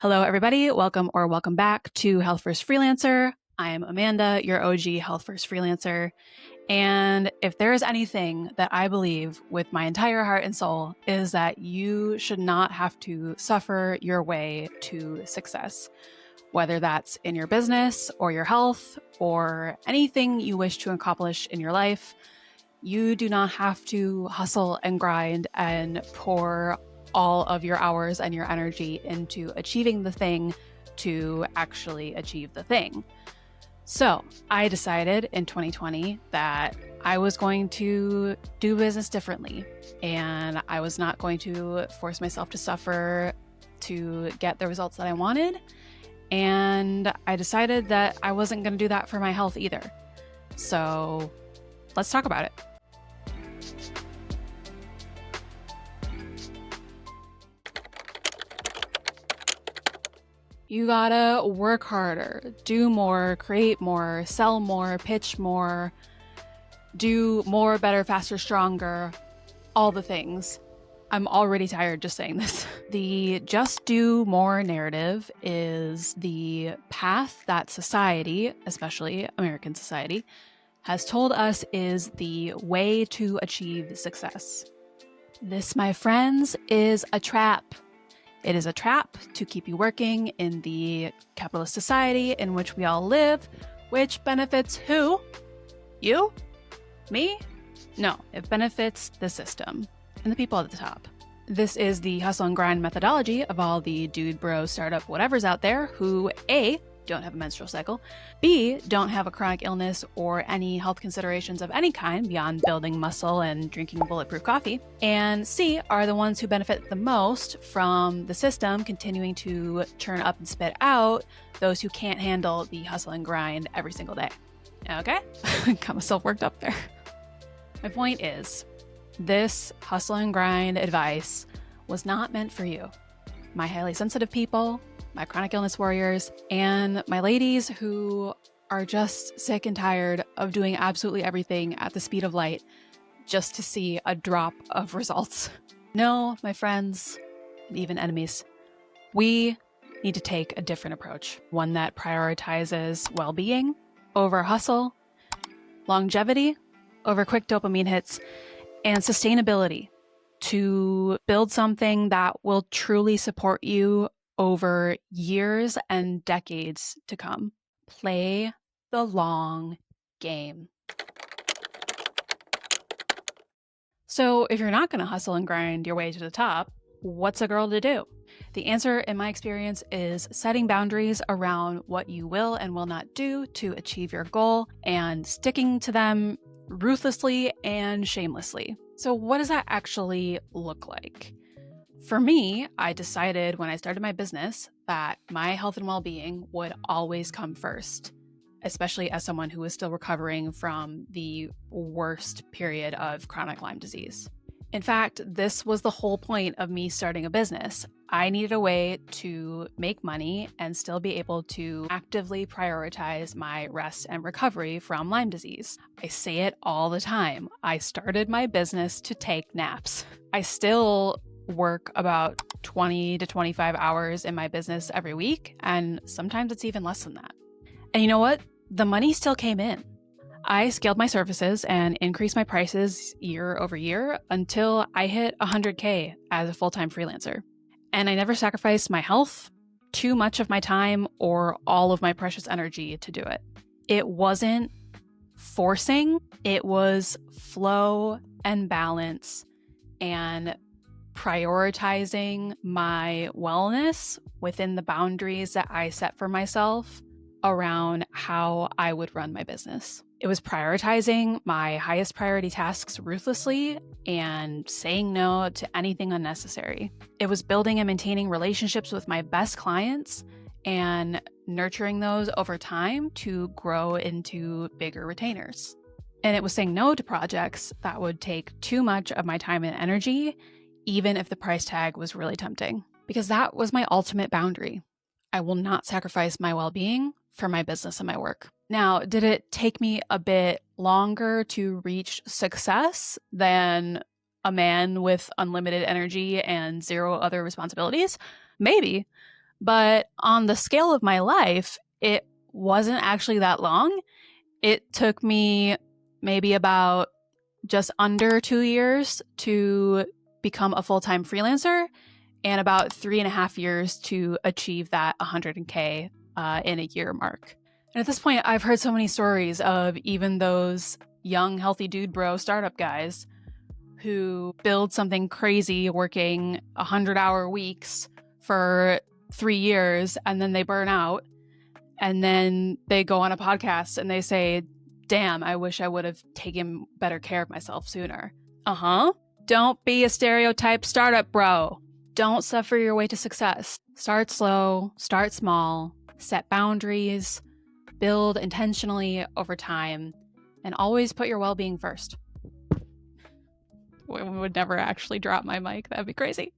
Hello, everybody. Welcome back to Health First Freelancer. I am Amanda, your OG Health First Freelancer. And if there is anything that I believe with my entire heart and soul is that you should not have to suffer your way to success, whether that's in your business or your health or anything you wish to accomplish in your life. You do not have to hustle and grind and pour all of your hours and your energy into achieving the thing to actually achieve the thing. So I decided in 2020 that I was going to do business differently, and I was not going to force myself to suffer to get the results that I wanted. And I decided that I wasn't going to do that for my health either. So let's talk about it. You gotta work harder, do more, create more, sell more, pitch more, do more, better, faster, stronger, all the things. I'm already tired just saying this. The just do more narrative is the path that society, especially American society, has told us is the way to achieve success. This, my friends, is a trap. It is a trap to keep you working in the capitalist society in which we all live, which benefits who? You? Me? No, it benefits the system and the people at the top. This is the hustle and grind methodology of all the dude, bro, startup whatevers out there who A, don't have a menstrual cycle, B, don't have a chronic illness or any health considerations of any kind beyond building muscle and drinking bulletproof coffee, and C, are the ones who benefit the most from the system continuing to churn up and spit out those who can't handle the hustle and grind every single day. Okay? Got myself worked up there. My point is, this hustle and grind advice was not meant for you. My highly sensitive people, my chronic illness warriors, and my ladies who are just sick and tired of doing absolutely everything at the speed of light just to see a drop of results. No, my friends, and even enemies, we need to take a different approach, one that prioritizes well-being over hustle, longevity over quick dopamine hits, and sustainability to build something that will truly support you over years and decades to come. Play the long game. So if you're not going to hustle and grind your way to the top, what's a girl to do? The answer, in my experience, is setting boundaries around what you will and will not do to achieve your goal and sticking to them ruthlessly and shamelessly. So what does that actually look like? For me, I decided when I started my business that my health and well-being would always come first, especially as someone who was still recovering from the worst period of chronic Lyme disease. In fact, this was the whole point of me starting a business. I needed a way to make money and still be able to actively prioritize my rest and recovery from Lyme disease. I say it all the time. I started my business to take naps. I still work about 20 to 25 hours in my business every week, and sometimes it's even less than that. And you know what? The money still came in. I scaled my services and increased my prices year over year until I hit 100K as a full-time freelancer. And I never sacrificed my health, too much of my time, or all of my precious energy to do it. It wasn't forcing, it was flow and balance and prioritizing my wellness within the boundaries that I set for myself around how I would run my business. It was prioritizing my highest priority tasks ruthlessly and saying no to anything unnecessary. It was building and maintaining relationships with my best clients and nurturing those over time to grow into bigger retainers. And it was saying no to projects that would take too much of my time and energy, even if the price tag was really tempting, because that was my ultimate boundary. I will not sacrifice my well-being for my business and my work. Now, did it take me a bit longer to reach success than a man with unlimited energy and zero other responsibilities? Maybe, But on the scale of my life, it wasn't actually that long. It took me maybe about just under 2 years to become a full-time freelancer and about 3.5 years to achieve that 100K in a year mark. And at this point, I've heard so many stories of even those young, healthy dude bro startup guys who build something crazy working 100-hour weeks for 3 years and then they burn out. And then they go on a podcast and they say, damn, I wish I would have taken better care of myself sooner. Don't be a stereotype startup bro. Don't suffer your way to success. Start slow, start small, set boundaries, build intentionally over time, and always put your well-being first. We would never actually drop my mic. That'd be crazy.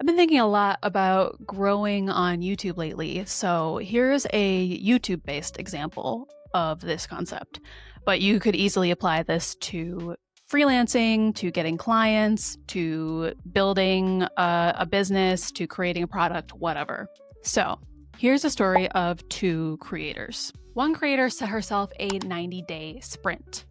I've been thinking a lot about growing on YouTube lately, so here's a YouTube-based example of this concept. But you could easily apply this to freelancing, to getting clients, to building a business, to creating a product, whatever. So here's a story of 2 creators. One creator set herself a 90-day sprint.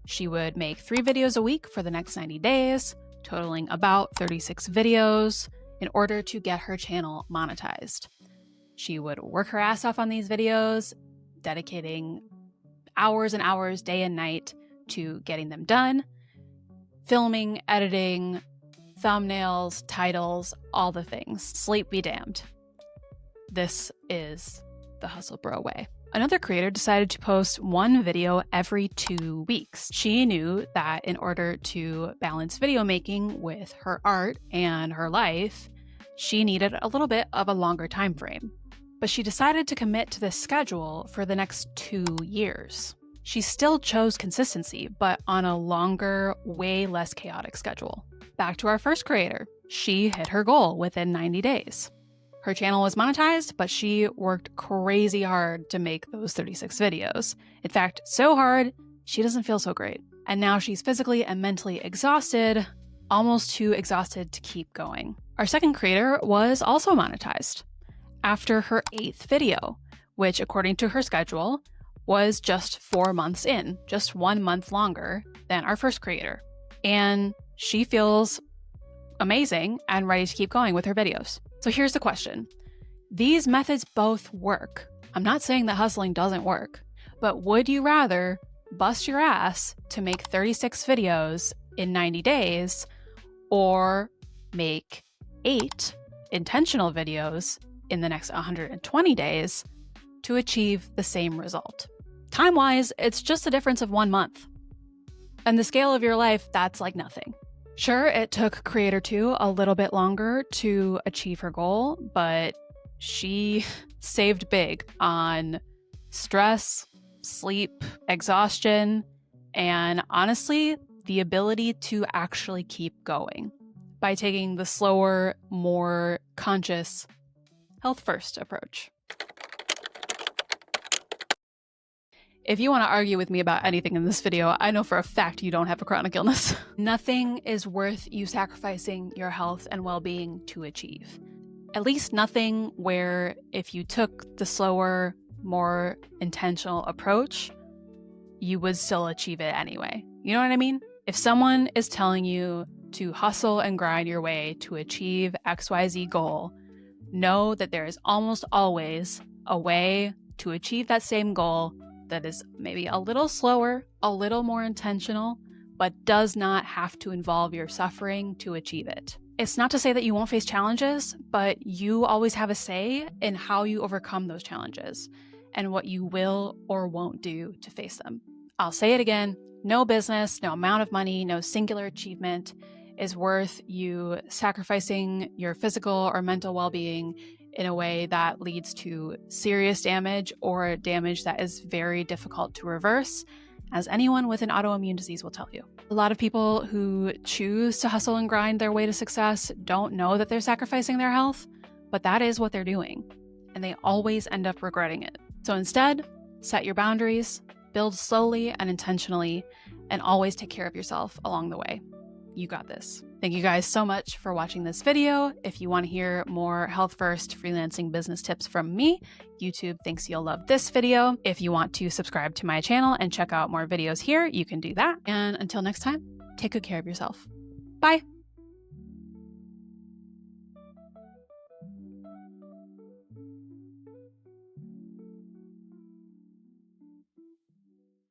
She would make 3 videos a week for the next 90 days, totaling about 36 videos, in order to get her channel monetized. She would work her ass off on these videos, dedicating hours and hours, day and night, to getting them done, filming, editing, thumbnails, titles, all the things. Sleep be damned. This is the hustle bro way. Another creator decided to post 1 video every 2 weeks. She knew that in order to balance video making with her art and her life, she needed a little bit of a longer time frame. But she decided to commit to this schedule for the next 2 years. She still chose consistency, but on a longer, way less chaotic schedule. Back to our first creator. She hit her goal within 90 days. Her channel was monetized, but she worked crazy hard to make those 36 videos. In fact, so hard, she doesn't feel so great. And now she's physically and mentally exhausted, almost too exhausted to keep going. Our second creator was also monetized after her 8th video, which according to her schedule was just 4 months in, just 1 month longer than our first creator. And she feels amazing and ready to keep going with her videos. So here's the question. These methods both work. I'm not saying that hustling doesn't work, but would you rather bust your ass to make 36 videos in 90 days or make 8 intentional videos in the next 120 days to achieve the same result? Time-wise, it's just a difference of 1 month. And the scale of your life, that's like nothing. Sure, it took creator 2 a little bit longer to achieve her goal, but she saved big on stress, sleep, exhaustion, and honestly, the ability to actually keep going by taking the slower, more conscious, health-first approach. If you want to argue with me about anything in this video, I know for a fact you don't have a chronic illness. Nothing is worth you sacrificing your health and well-being to achieve. At least nothing where if you took the slower, more intentional approach, you would still achieve it anyway. You know what I mean? If someone is telling you to hustle and grind your way to achieve XYZ goal, know that there is almost always a way to achieve that same goal that is maybe a little slower, a little more intentional, but does not have to involve your suffering to achieve it. It's not to say that you won't face challenges, but you always have a say in how you overcome those challenges and what you will or won't do to face them. I'll say it again, no business, no amount of money, no singular achievement is worth you sacrificing your physical or mental well-being in a way that leads to serious damage or damage that is very difficult to reverse, as anyone with an autoimmune disease will tell you. A lot of people who choose to hustle and grind their way to success don't know that they're sacrificing their health, but that is what they're doing, and they always end up regretting it. So instead, set your boundaries, build slowly and intentionally, and always take care of yourself along the way. You got this. Thank you guys so much for watching this video. If you want to hear more health first freelancing business tips from me, YouTube thinks you'll love this video. If you want to subscribe to my channel and check out more videos here, you can do that. And until next time, take good care of yourself. Bye.